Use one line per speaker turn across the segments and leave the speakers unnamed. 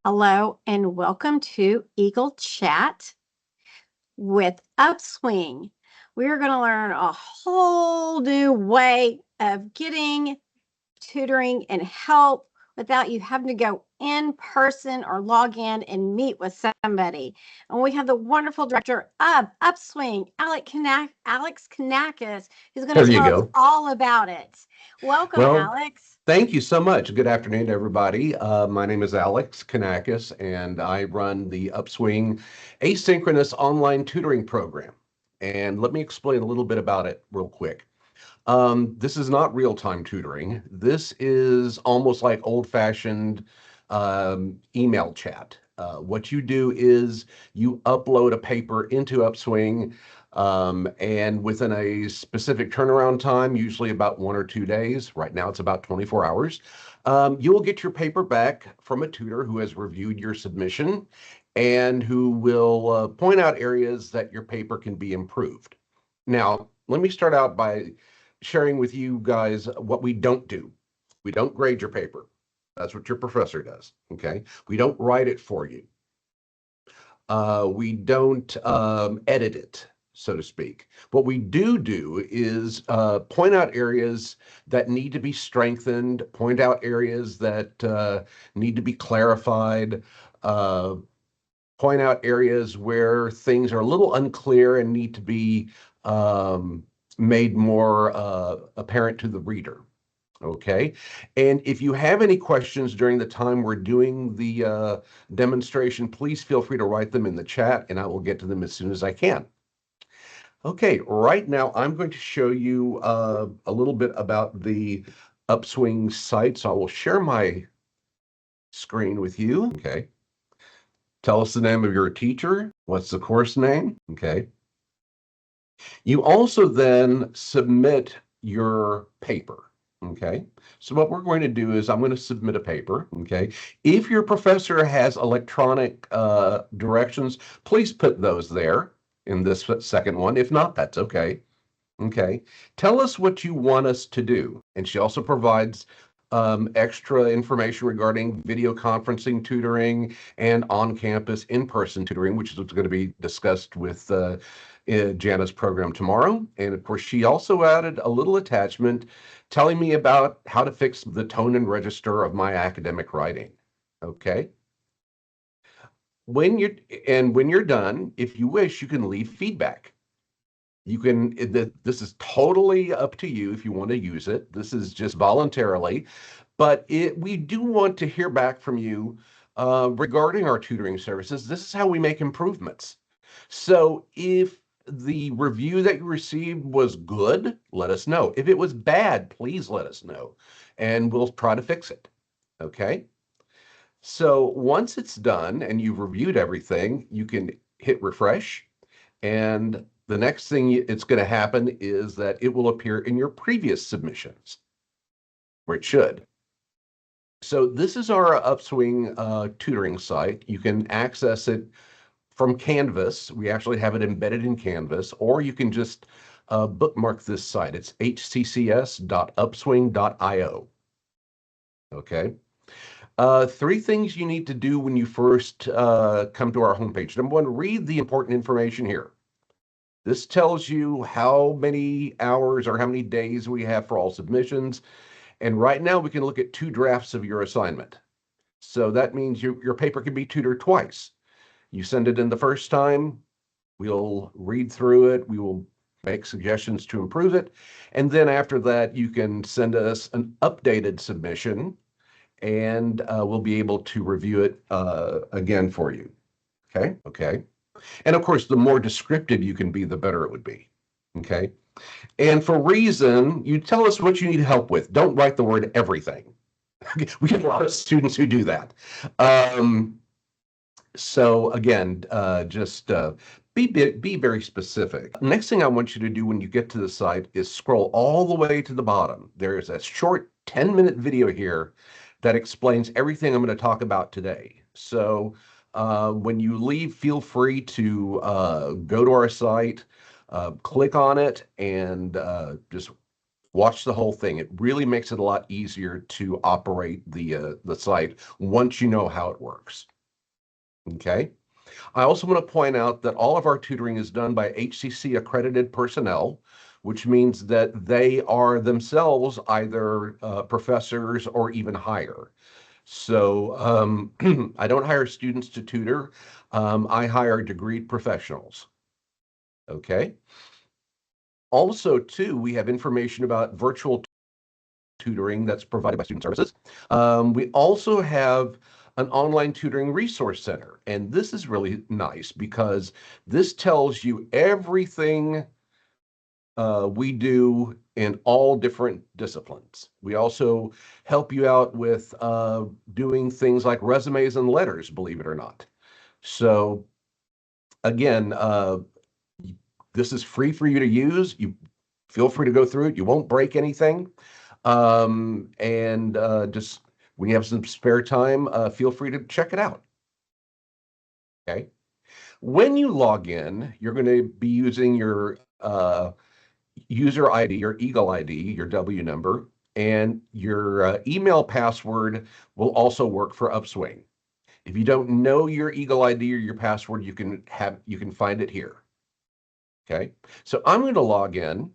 Hello and welcome to Eagle Chat with Upswing. We're going to learn a whole new way of getting tutoring and help without you having to go in person or log in and meet with somebody. And we have the wonderful director of Upswing, Alex Kanakis, who's going
There
to
you
tell us
go.
all about it. Welcome,
Well,
Alex.
thank you so much. Good afternoon, everybody. My name is Alex Kanakis, and I run the Upswing asynchronous online tutoring program. And let me explain a little bit about it real quick. This is not real-time tutoring. This is almost like old-fashioned email chat. What you do is you upload a paper into Upswing, and within a specific turnaround time, usually about 1 or 2 days, right now it's about 24 hours, you'll get your paper back from a tutor who has reviewed your submission and who will point out areas that your paper can be improved. Now, let me start out by sharing with you guys what we don't do. We don't grade your paper. That's what your professor does. Okay. We don't write it for you. We don't edit it, so to speak. What we do is point out areas that need to be strengthened, point out areas that need to be clarified, uh, point out areas where things are a little unclear and need to be um, made more apparent to the reader. Okay. And if you have any questions during the time we're doing the demonstration, please feel free to write them in the chat and I will get to them as soon as I can. Okay, right now I'm going to show you a little bit about the Upswing site. So I will share my screen with you. Okay. Tell us the name of your teacher. What's the course name? Okay. You also then submit your paper. Okay. So what we're going to do is I'm going to submit a paper. Okay. If your professor has electronic directions, please put those there in this second one. If not, that's okay. Okay. Tell us what you want us to do. And she also provides extra information regarding video conferencing tutoring and on-campus in-person tutoring, which is what's going to be discussed with Jana's program tomorrow. And of course, she also added a little attachment telling me about how to fix the tone and register of my academic writing. Okay. When you're when you're done, if you wish, you can leave feedback. You can, this is totally up to you if you want to use it. This is just voluntarily, but we do want to hear back from you regarding our tutoring services. This is how we make improvements. So if the review that you received was good, let us know. If it was bad, please let us know, and we'll try to fix it. Okay? So once it's done and you've reviewed everything, you can hit refresh and the next thing it's going to happen is that it will appear in your previous submissions, where it should. So this is our Upswing tutoring site. You can access it from Canvas. We actually have it embedded in Canvas, or you can just bookmark this site. It's hccs.upswing.io. Okay. Three things you need to do when you first come to our homepage. Number one, read the important information here. This tells you how many hours or how many days we have for all submissions. And right now we can look at 2 drafts of your assignment. So that means your paper can be tutored twice. You send it in the first time, we'll read through it, we will make suggestions to improve it. And then after that, you can send us an updated submission and we'll be able to review it again for you. Okay, okay. And of course, the more descriptive you can be, the better it would be. Okay. And for reason, you tell us what you need help with. Don't write the word everything. We get a lot of students who do that. So again, just be very specific. Next thing I want you to do when you get to the site is scroll all the way to the bottom. There's a short 10-minute video here that explains everything I'm going to talk about today. So when you leave, feel free to go to our site, click on it, and just Watch the whole thing. It really makes it a lot easier to operate the site once you know how it works. Okay. I also want to point out that all of our tutoring is done by HCC accredited personnel, which means that they are themselves either professors or even higher. So I don't hire students to tutor. I hire degreed professionals. Okay. Also, too, we have information about virtual tutoring that's provided by Student Services. We also have an online tutoring resource center. And this is really nice because this tells you everything we do in all different disciplines. We also help you out with doing things like resumes and letters, believe it or not. So again, this is free for you to use. You feel free to go through it. You won't break anything. And just when you have some spare time, feel free to check it out. Okay. When you log in, you're going to be using your user ID, your Eagle ID, your W number, and your email password will also work for Upswing. If you don't know your Eagle ID or your password, you can find it here. Okay. So I'm going to log in,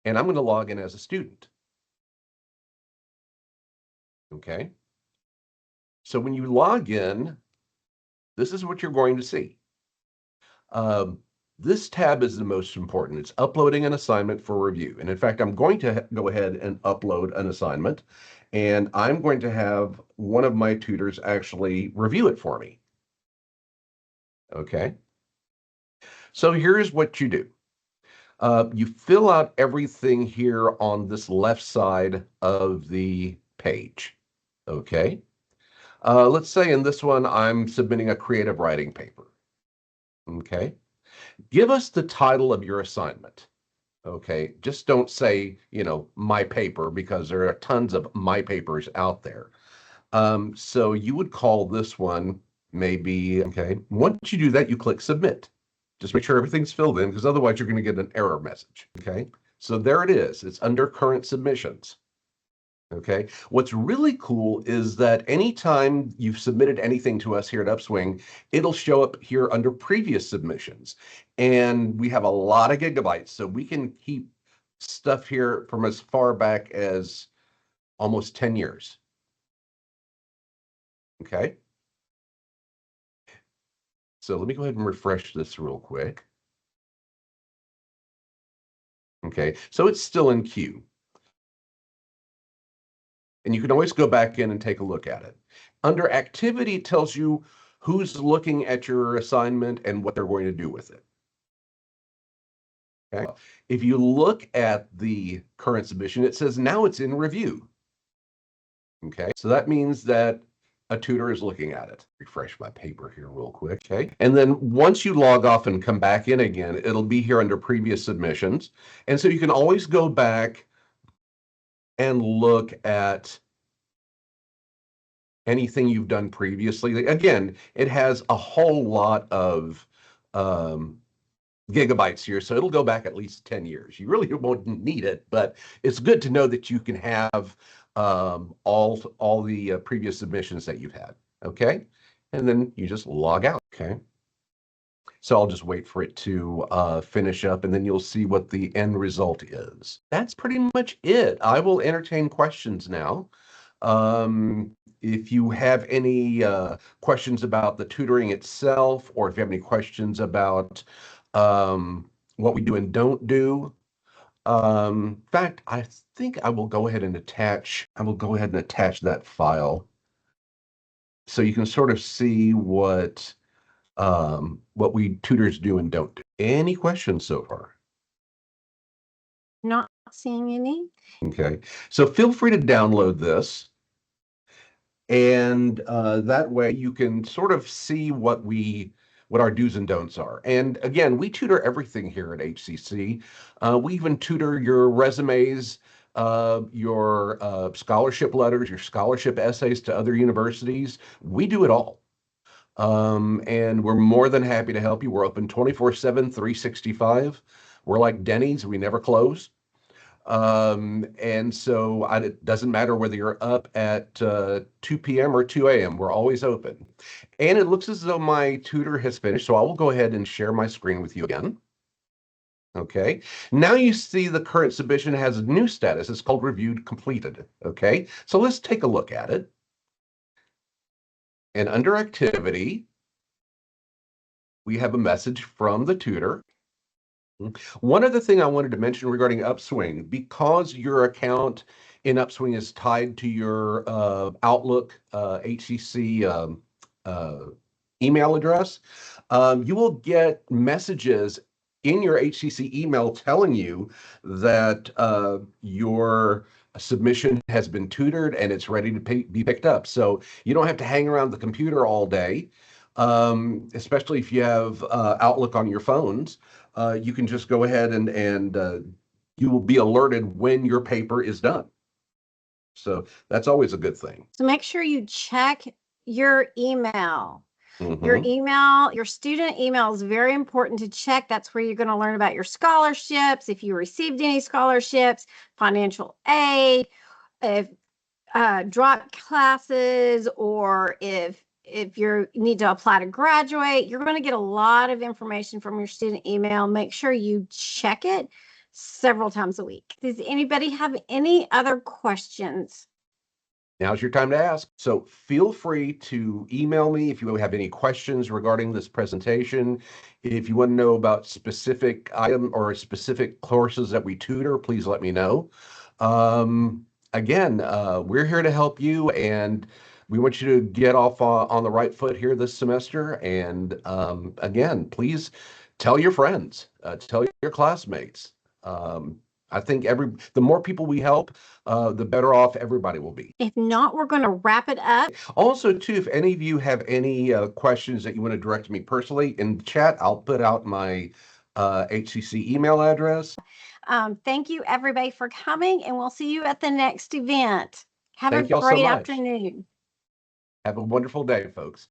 and I'm going to log in as a student. Okay. So when you log in, this is what you're going to see. Um, this tab is the most important. It's uploading an assignment for review. And in fact, I'm going to go ahead and upload an assignment, and I'm going to have one of my tutors actually review it for me. Okay. So here's what you do. You fill out everything here on this left side of the page. Okay. Let's say in this one, I'm submitting a creative writing paper. Okay. Give us the title of your assignment. Okay. Just don't say, my paper, because there are tons of my papers out there. So you would call this one maybe, okay. Once you do that, you click submit. Just make sure everything's filled in, because otherwise you're going to get an error message. Okay. So there it is. It's under current submissions. Okay. What's really cool is that anytime you've submitted anything to us here at Upswing, it'll show up here under previous submissions. And we have a lot of gigabytes, so we can keep stuff here from as far back as almost 10 years. Okay. So let me go ahead and refresh this real quick. Okay. So it's still in queue. And you can always go back in and take a look at it. Under activity, it tells you who's looking at your assignment and what they're going to do with it. Okay. If you look at the current submission, it says now it's in review. Okay. So that means that a tutor is looking at it. Refresh my paper here real quick. Okay. And then once you log off and come back in again, it'll be here under previous submissions. And so you can always go back and look at anything you've done previously. Again, it has a whole lot of gigabytes here, so it'll go back at least 10 years. You really won't need it, but it's good to know that you can have all the previous submissions that you've had. Okay. And then you just log out. Okay. So I'll just wait for it to finish up, and then you'll see what the end result is. That's pretty much it. I will entertain questions now. If you have any questions about the tutoring itself, or if you have any questions about what we do and don't do. In fact, I think I will go ahead and attach that file so you can sort of see what we tutors do and don't do. Any questions so far?
Not seeing any.
Okay, so feel free to download this, and that way you can sort of see what our do's and don'ts are. And again, we tutor everything here at HCC. We even tutor your resumes, your scholarship letters, your scholarship essays to other universities. We do it all. And we're more than happy to help you. We're open 24/7, 365. We're like Denny's, we never close. And so it doesn't matter whether you're up at 2 p.m. or 2 a.m., we're always open. And it looks as though my tutor has finished, so I will go ahead and share my screen with you again. Okay, now you see the current submission has a new status. It's called reviewed completed. Okay, so let's take a look at it. And under activity, we have a message from the tutor. One other thing I wanted to mention regarding Upswing, because your account in Upswing is tied to your Outlook HCC email address, you will get messages in your HCC email telling you that your submission has been tutored and it's ready to be picked up. So you don't have to hang around the computer all day, especially if you have Outlook on your phones. You can just go ahead and you will be alerted when your paper is done. So that's always a good thing.
So make sure you check your email. Your
Mm-hmm.
email, your student email is very important to check. That's where you're going to learn about your scholarships, if you received any scholarships, financial aid, if drop classes, or if you need to apply to graduate. You're going to get a lot of information from your student email. Make sure you check it several times a week. Does anybody have any other questions?
Now's your time to ask. So feel free to email me if you have any questions regarding this presentation. If you want to know about specific item or specific courses that we tutor, please let me know. Again, we're here to help you, and we want you to get off on the right foot here this semester. And again, please tell your friends, tell your classmates. I think the more people we help, the better off everybody will be.
If not, we're going to wrap it up.
Also, too, if any of you have any questions that you want to direct to me personally in the chat, I'll put out my HCC email address.
Thank you, everybody, for coming, and we'll see you at the next event. Have
Thank
a
y'all so
great
much.
afternoon.
Have a wonderful day, folks.